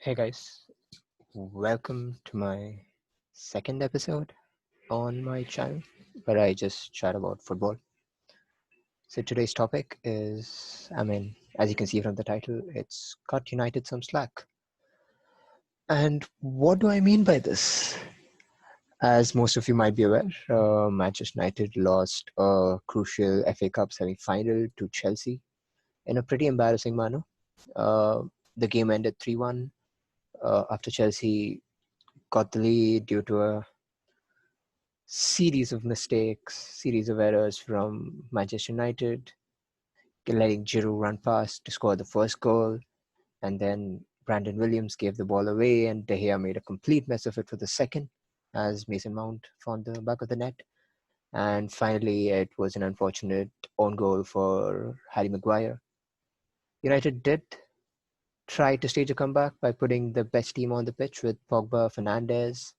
Hey guys, welcome to my second episode on my channel where I just chat about football. So today's topic is, as you can see from the title, it's cut United some slack. And what do I mean by this? As most of you might be aware, Manchester United lost a crucial FA Cup semi-final to Chelsea in a pretty embarrassing manner. Uh, the game ended 3-1 after Chelsea got the lead due to a series of mistakes, series of errors from Manchester United, letting Giroud run past to score the first goal, and then Brandon Williams gave the ball away, and De Gea made a complete mess of it for the second, as Mason Mount found the back of the net. And finally, it was an unfortunate own goal for Harry Maguire. United did try to stage a comeback by putting the best team on the pitch with Pogba, Fernandes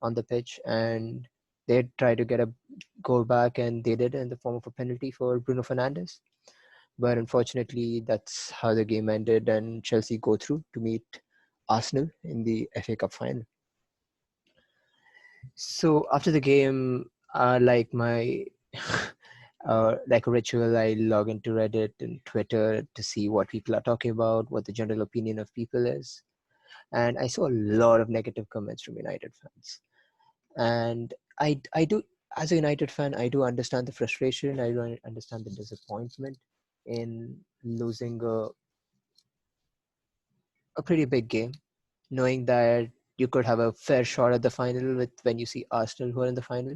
on the pitch, and they tried to get a goal back, and they did in the form of a penalty for Bruno Fernandes. But unfortunately, that's how the game ended, and Chelsea go through to meet Arsenal in the FA Cup final. So after the game, like my like a ritual, I log into Reddit and Twitter to see what people are talking about, what the general opinion of people is. And I saw a lot of negative comments from United fans. And I do, as a United fan, I do understand the frustration. I do understand the disappointment in losing a pretty big game, knowing that you could have a fair shot at the final with when you see Arsenal who are in the final.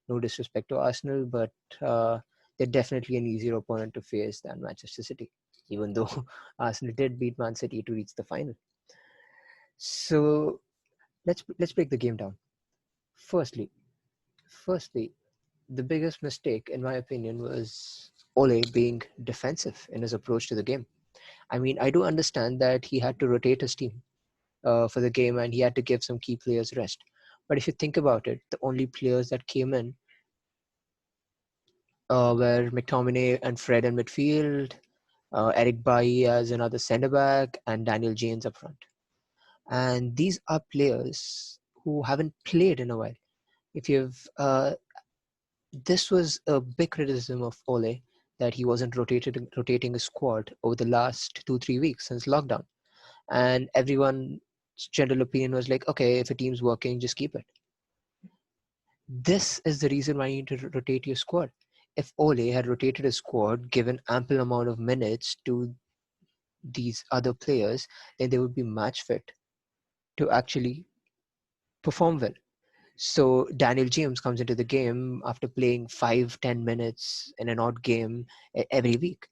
No disrespect to Arsenal, but they're definitely an easier opponent to face than Manchester City, even though Arsenal did beat Man City to reach the final. So let's break the game down. Firstly, firstly, the biggest mistake, in my opinion, was Ole being defensive in his approach to the game. I mean, I do understand that he had to rotate his team for the game and he had to give some key players rest. But if you think about it, the only players that came in were McTominay and Fred in midfield, Eric Bailly as another centre back, and Daniel James up front. And these are players who haven't played in a while. If you've This was a big criticism of Ole, that he wasn't rotating his squad over the last 2-3 weeks since lockdown, and everyone's general opinion was like, okay, if a team's working, just keep it. This is the reason why you need to rotate your squad. If Ole had rotated his squad, given ample amount of minutes to these other players, then they would be match fit to actually perform well. So Daniel James comes into the game after playing 5-10 minutes in an odd game every week.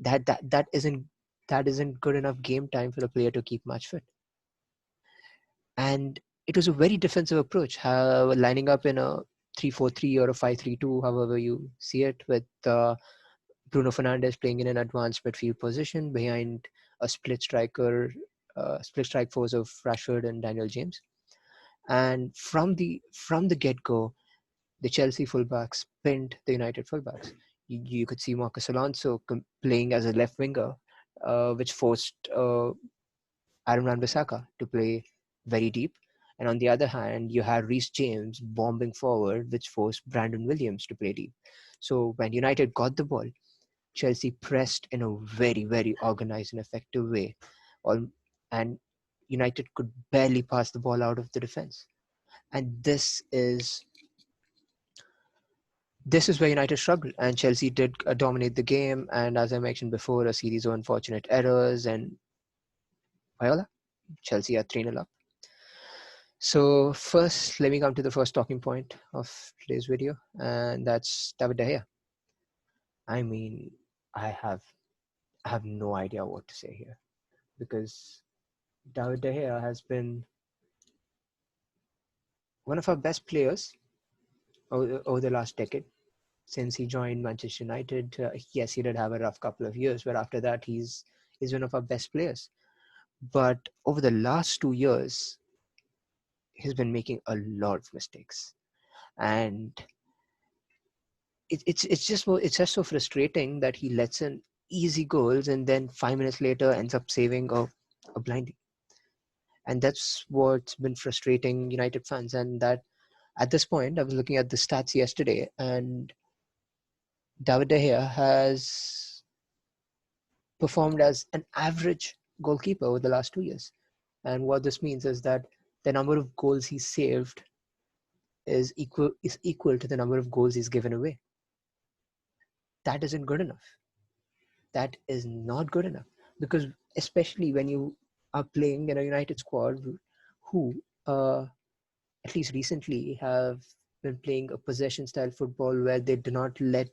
That isn't good enough game time for a player to keep match fit. And it was a very defensive approach, lining up in a 3-4-3 or a 5-3-2, however you see it, with Bruno Fernandes playing in an advanced midfield position behind a split strike force of Rashford and Daniel James. And from the get go, the Chelsea fullbacks pinned the United fullbacks. You could see Marcus Alonso playing as a left winger, which forced Aaron Wan-Bissaka to play very deep. And on the other hand, you had Reece James bombing forward, which forced Brandon Williams to play deep. So when United got the ball, Chelsea pressed in a very, very organized and effective way. And United could barely pass the ball out of the defense. And this is where United struggled, and Chelsea did dominate the game. And as I mentioned before, a series of unfortunate errors, and Viola, Chelsea are 3-0 up. So first, let me come to the first talking point of today's video, and that's David De Gea. I mean, I have I have no idea what to say here, because David De Gea has been one of our best players over the last decade since he joined Manchester United. Yes, he did have a rough couple of years, but after that, he's one of our best players. But over the last 2 years, he's been making a lot of mistakes, and it's just so frustrating that he lets in easy goals and then 5 minutes later ends up saving a blinding. And that's what's been frustrating United fans. And that at this point, I was looking at the stats yesterday, and David De Gea has performed as an average goalkeeper over the last 2 years. And what this means is that the number of goals he saved is equal to the number of goals he's given away. That isn't good enough. That is not good enough, because especially when you are playing in a United squad who, at least recently, have been playing a possession style football where they do not let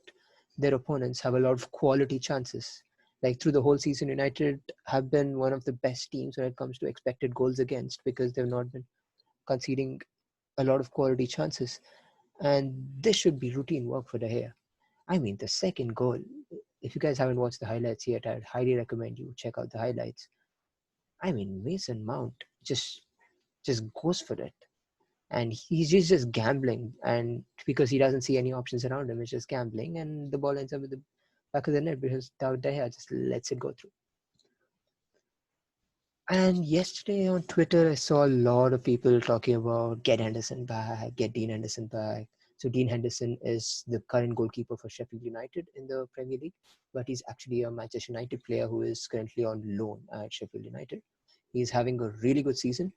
their opponents have a lot of quality chances. Like through the whole season, United have been one of the best teams when it comes to expected goals against, because they've not been conceding a lot of quality chances. And this should be routine work for De Gea. I mean, the second goal, if you guys haven't watched the highlights yet, I'd highly recommend you check out the highlights. I mean, Mason Mount just goes for it. And he's just gambling, and because he doesn't see any options around him, it's just gambling, and the ball ends up with the back of the net because David De Gea just lets it go through. And yesterday on Twitter, I saw a lot of people talking about get Henderson back, get Dean Henderson back. So Dean Henderson is the current goalkeeper for Sheffield United in the Premier League, but he's actually a Manchester United player who is currently on loan at Sheffield United. He's having a really good season,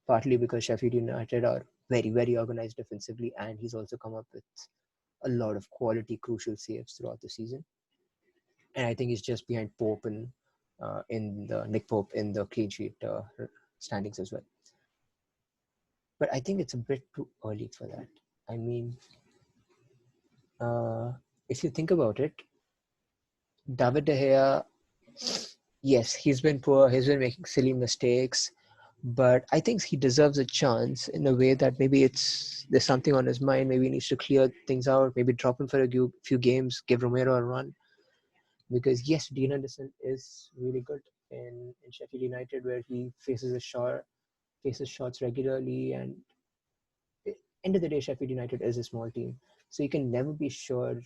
partly because Sheffield United are very, very organized defensively, and he's also come up with a lot of quality, crucial saves throughout the season. And I think he's just behind Pope and in the Nick Pope in the clean sheet standings as well. But I think it's a bit too early for that. I mean, if you think about it, David De Gea, yes, he's been poor, he's been making silly mistakes, but I think he deserves a chance in a way that maybe there's something on his mind, maybe he needs to clear things out, maybe drop him for a few games, give Romero a run. Because yes, Dean Henderson is really good in Sheffield United, where he faces shots regularly, and end of the day, Sheffield United is a small team, so you can never be sure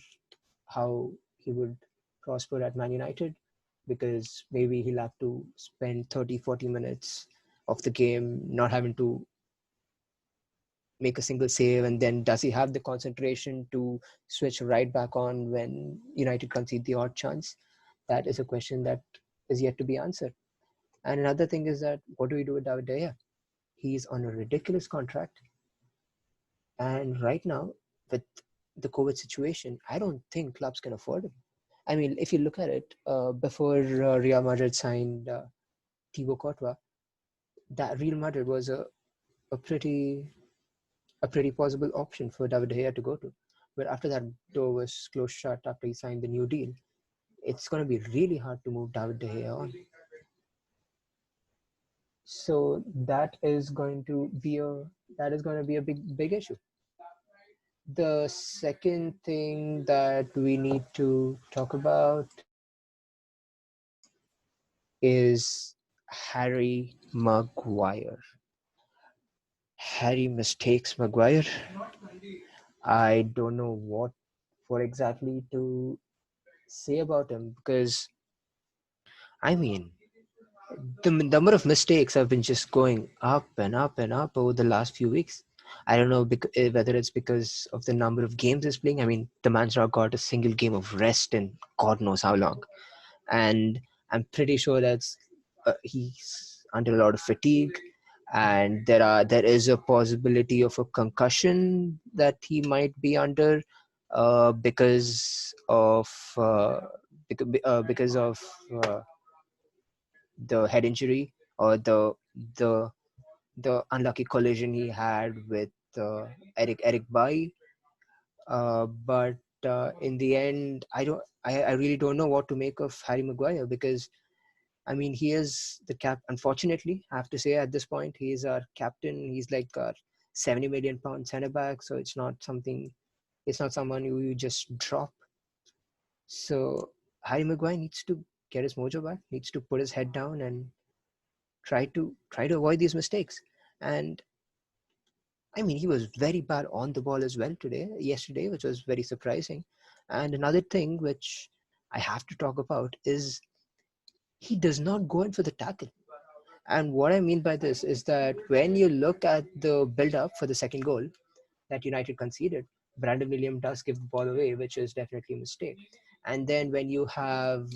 how he would prosper at Man United, because maybe he'll have to spend 30-40 minutes of the game not having to make a single save, and then does he have the concentration to switch right back on when United concede the odd chance? That is a question that is yet to be answered. And another thing is that what do we do with David De Gea? He's on a ridiculous contract, and right now, with the COVID situation, I don't think clubs can afford him. I mean, if you look at it, before Real Madrid signed Thibaut Courtois, that Real Madrid was a pretty possible option for David De Gea to go to. But after that door was closed shut after he signed the new deal, it's going to be really hard to move David De Gea on. So that is going to be a big issue. The second thing that we need to talk about is Harry Maguire. Harry mistakes Maguire. I don't know what exactly to say about him, because I mean, the number of mistakes have been just going up and up and up over the last few weeks. I don't know whether it's because of the number of games he's playing. I mean, the man's not got a single game of rest in God knows how long, and I'm pretty sure that's he's under a lot of fatigue, and there is a possibility of a concussion that he might be under because of the head injury, or the unlucky collision he had with Eric Bailly. But in the end, I really don't know what to make of Harry Maguire, because I mean, he is the cap. Unfortunately, I have to say at this point, he is our captain. He's like our 70 million pound centre back, so it's not someone you just drop. So Harry Maguire needs to get his mojo back, needs to put his head down and try to avoid these mistakes. And I mean, he was very bad on the ball as well yesterday, which was very surprising. And another thing which I have to talk about is he does not go in for the tackle. And what I mean by this is that when you look at the build up for the second goal that United conceded, Brandon Williams does give the ball away, which is definitely a mistake. And then when you have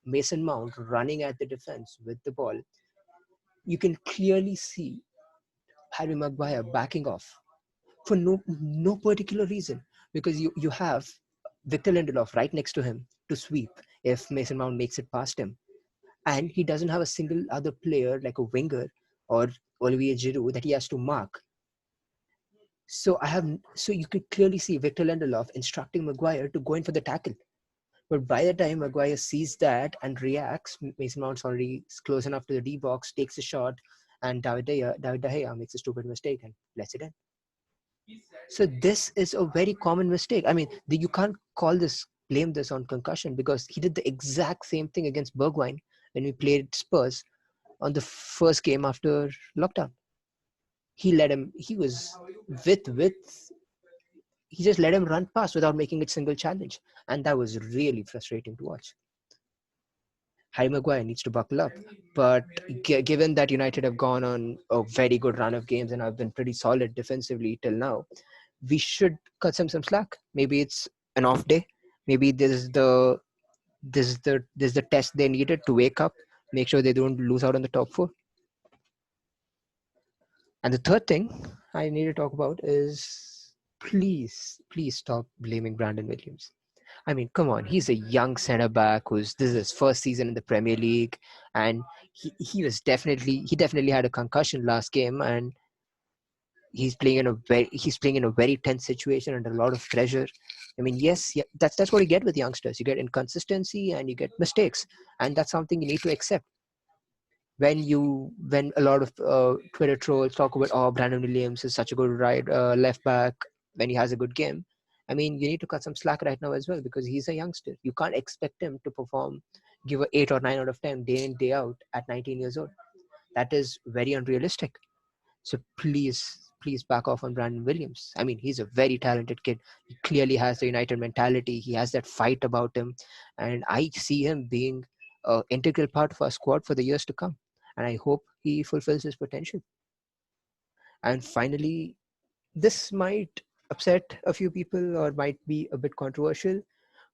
Mason Mount running at the defense with the ball, you can clearly see Harry Maguire backing off for no particular reason, because you have Victor Lindelof right next to him to sweep if Mason Mount makes it past him, and he doesn't have a single other player like a winger or Olivier Giroud that he has to mark. So you could clearly see Victor Lindelof instructing Maguire to go in for the tackle. But by the time Maguire sees that and reacts, Mason Mount's already close enough to the D box, takes a shot, and David De Gea makes a stupid mistake and lets it in. So this is a very common mistake. I mean, you can't blame this on concussion, because he did the exact same thing against Bergwijn when we played Spurs on the first game after lockdown. He let him. He was with. He just let him run past without making it single challenge, and that was really frustrating to watch. Harry Maguire needs to buckle up. But given that United have gone on a very good run of games and have been pretty solid defensively till now, we should cut him some slack. Maybe it's an off day. Maybe this is the test they needed to wake up, make sure they don't lose out on the top four. And the third thing I need to talk about is, please stop blaming Brandon Williams. I mean, come on, he's a young centre back who's this is his first season in the Premier League, and he definitely had a concussion last game, and he's playing in a very tense situation under a lot of pressure. I mean, yes, yeah, that's what you get with youngsters. You get inconsistency and you get mistakes, and that's something you need to accept. When a lot of Twitter trolls talk about, oh, Brandon Williams is such a good left back when he has a good game. I mean, you need to cut some slack right now as well, because he's a youngster. You can't expect him to perform, give a 8 or 9 out of 10 day in day out at 19 years old. That is very unrealistic. So please back off on Brandon Williams. I mean, he's a very talented kid. He clearly has the United mentality. He has that fight about him, and I see him being an integral part of our squad for the years to come. And I hope he fulfills his potential. And finally, this might upset a few people or might be a bit controversial,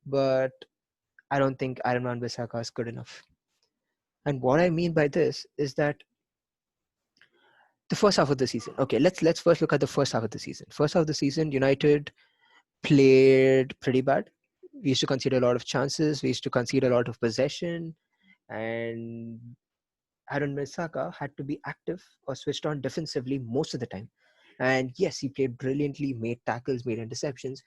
but I don't think Aaron Wan-Bissaka is good enough. And what I mean by this is that the first half of the season. Okay, let's first look at the first half of the season. First half of the season, United played pretty bad. We used to concede a lot of chances. We used to concede a lot of possession, and Aaron Wan-Bissaka had to be active or switched on defensively most of the time. And yes, he played brilliantly, made tackles, made interceptions,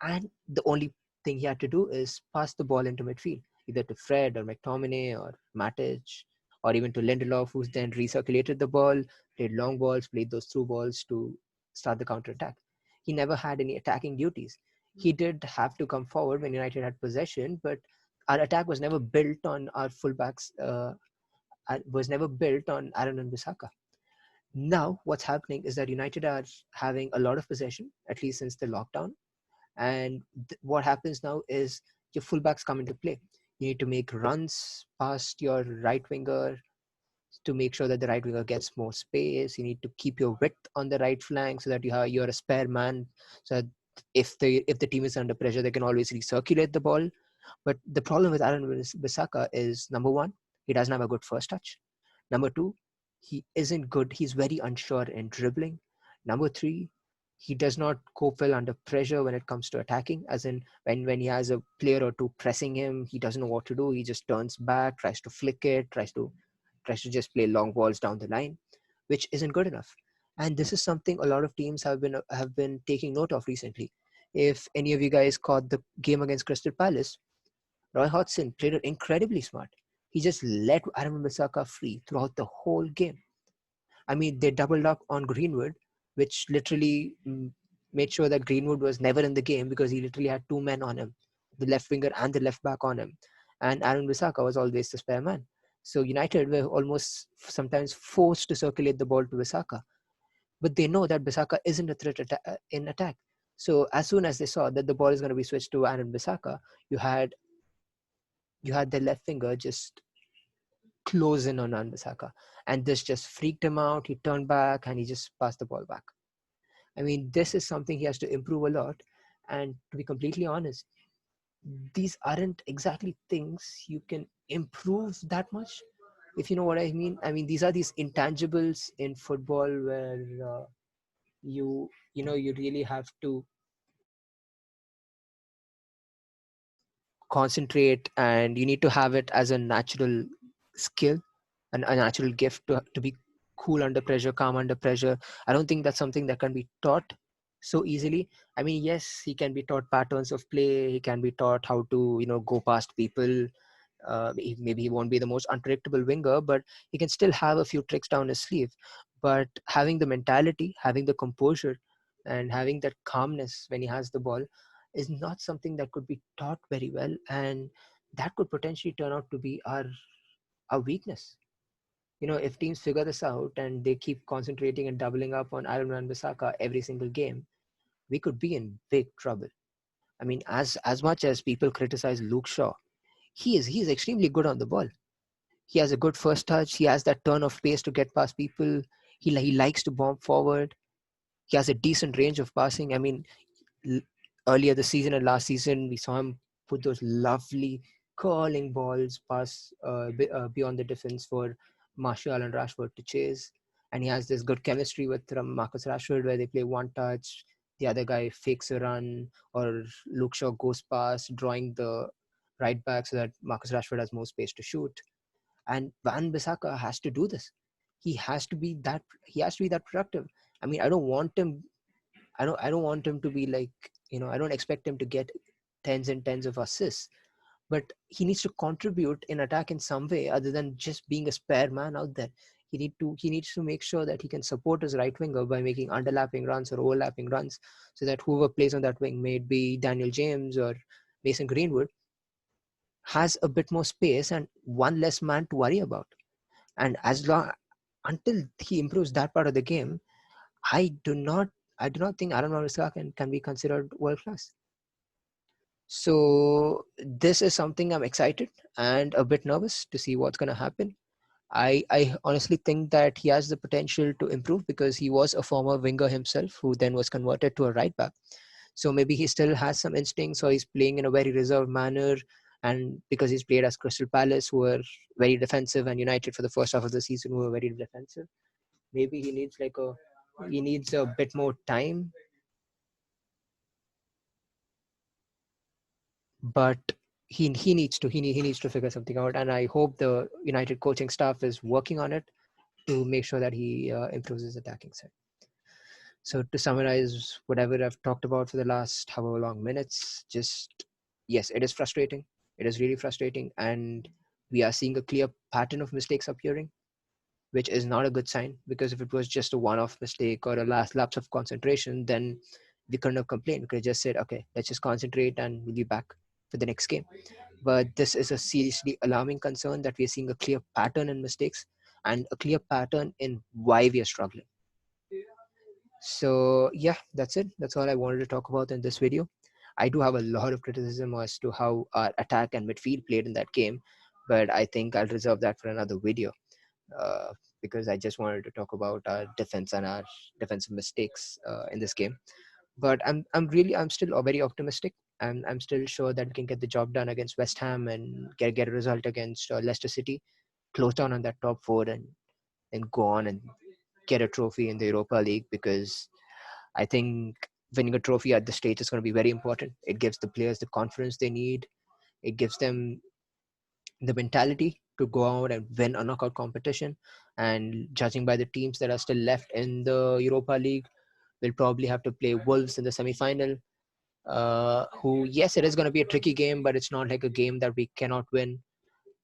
and the only thing he had to do is pass the ball into midfield, either to Fred or McTominay or Matic, or even to Lindelof, who's then recirculated the ball, played long balls, played those through balls to start the counter attack. He never had any attacking duties. He did have to come forward when United had possession, but our attack was never built on our fullbacks. Was never built on Aaron and Bissaka. Now, what's happening is that United are having a lot of possession, at least since the lockdown, and what happens now is your fullbacks come into play. You need to make runs past your right winger to make sure that the right winger gets more space. You need to keep your width on the right flank so that you're a spare man. So that if the team is under pressure, they can always recirculate the ball. But the problem with Aaron Bissaka is, number one, he doesn't have a good first touch. Number two, he isn't good. He's very unsure in dribbling. Number three, he does not cope well under pressure when it comes to attacking. As in, when he has a player or two pressing him, he doesn't know what to do. He just turns back, tries to flick it, tries to just play long balls down the line, which isn't good enough. And this is something a lot of teams have been taking note of recently. If any of you guys caught the game against Crystal Palace, Roy Hodgson played it incredibly smart. He just let Aaron Bissaka free throughout the whole game. I mean, they doubled up on Greenwood, which literally made sure that Greenwood was never in the game, because he literally had two men on him, the left winger and the left back on him. And Aaron Bissaka was always the spare man. So United were almost sometimes forced to circulate the ball to Bissaka. But they know that Bissaka isn't a threat in attack. So as soon as they saw that the ball is going to be switched to Aaron Bissaka, you had the left winger just close in on Wan-Bissaka, and this just freaked him out. He turned back and he just passed the ball back. I mean, this is something he has to improve a lot. And to be completely honest, these aren't exactly things you can improve that much, if you know what I mean. I mean, these are these intangibles in football where you really have to concentrate, and you need to have it as a natural skill and a natural gift to be cool under pressure, calm under pressure. I don't think that's something that can be taught so easily. I mean, yes, he can be taught patterns of play, he can be taught how to go past people. Maybe he won't be the most unpredictable winger, but he can still have a few tricks down his sleeve. But having the mentality, having the composure, and having that calmness when he has the ball is not something that could be taught very well, and that could potentially turn out to be our weakness. If teams figure this out and they keep concentrating and doubling up on Aaron Wan-Bissaka every single game, we could be in big trouble. I mean, as much as people criticize Luke Shaw, he's extremely good on the ball. He has a good first touch. He has that turn of pace to get past people. He likes to bomb forward. He has a decent range of passing. I mean, l- earlier this season and last season, we saw him put those lovely curling balls past beyond the defense for Martial and Rashford to chase. And he has this good chemistry with Marcus Rashford, where they play one touch, the other guy fakes a run, or Luke Shaw goes past, drawing the right back so that Marcus Rashford has more space to shoot. And Wan-Bissaka has to do this. He has to be that. He has to be that productive. I mean, I don't want him. I don't want him to be like, I don't expect him to get tens and tens of assists, but he needs to contribute in attack in some way other than just being a spare man out there. He needs to make sure that he can support his right winger by making underlapping runs or overlapping runs, so that whoever plays on that wing, may it be Daniel James or Mason Greenwood, has a bit more space and one less man to worry about. And as long until he improves that part of the game, I do not I do not think Aaron Wan-Bissaka can be considered world class. So this is something I'm excited and a bit nervous to see what's going to happen. I honestly think that he has the potential to improve because he was a former winger himself who then was converted to a right back. So maybe he still has some instincts, or he's playing in a very reserved manner. And because he's played as Crystal Palace, who were very defensive, and United for the first half of the season, who were very defensive, maybe he needs a bit more time. But he needs to figure something out, and I hope the United coaching staff is working on it to make sure that he improves his attacking side. So to summarize whatever I've talked about for the last however long minutes, just yes, it is frustrating. It is really frustrating, and we are seeing a clear pattern of mistakes appearing, which is not a good sign, because if it was just a one-off mistake or a last lapse of concentration, then we couldn't have complained. We could have just said, okay, let's just concentrate and we'll be back for the next game. But this is a seriously alarming concern that we are seeing a clear pattern in mistakes and a clear pattern in why we are struggling. So yeah, that's it. That's all I wanted to talk about in this video. I do have a lot of criticism as to how our attack and midfield played in that game, but I think I'll reserve that for another video, uh, because I just wanted to talk about our defense and our defensive mistakes in this game. But I'm still very optimistic. I'm still sure that we can get the job done against West Ham and get a result against Leicester City, close down on that top four, and go on and get a trophy in the Europa League, because I think winning a trophy at this stage is going to be very important. It gives the players the confidence they need. It gives them the mentality to go out and win a knockout competition. And judging by the teams that are still left in the Europa League, we'll probably have to play Wolves in the semi-final. Who, yes, it is going to be a tricky game, but it's not like a game that we cannot win.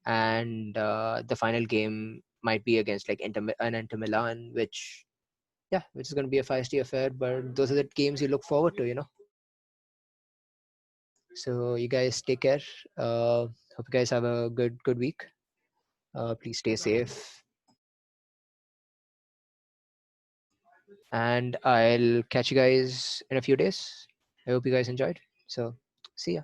And the final game might be against like Inter Milan, which is going to be a feisty affair. But those are the games you look forward to. So you guys take care. Hope you guys have a good week. Please stay safe, and I'll catch you guys in a few days. I hope you guys enjoyed. So see ya.